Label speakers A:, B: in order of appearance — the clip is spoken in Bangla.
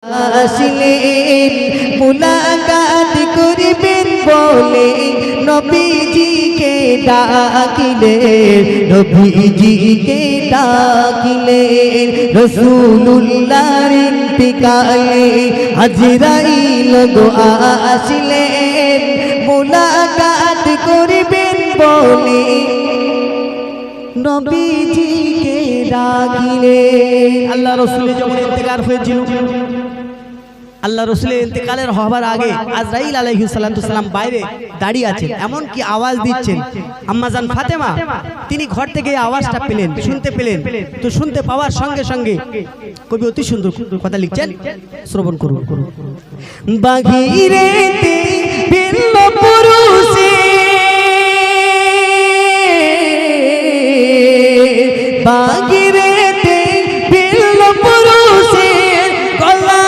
A: আসলেন মুলাকাত করিবেন বলে নবীজিকে ডাকিলেন, নবীজিকে ডাকিলেন। রাসূলুল্লাহর ইন্তিকালে আজরাইল গো আসলেন মুলাকাত করিবেন বলে নবীজিকে ডাকিলেন। আল্লাহ রাসূলের যখন ইন্তেকাল হয়েছিল, আল্লাহ রাসূলের ইন্তেকালের হবার আগে আজরাইল আলাইহিস সালাম বাইরে দাঁড়িয়ে আছেন, এমন কি আওয়াজ দিচ্ছেন। আম্মা জান ফাতেমা তিনি ঘর থেকে আওয়াজটা পেলেন, শুনতে পেলেন। তো শুনতে পাওয়ার সঙ্গে সঙ্গে কবি অতি সুন্দর কথা লিখছেন, শ্রবণ করুন। বাহিরেতে ভিন্ন পুরুষে বাগি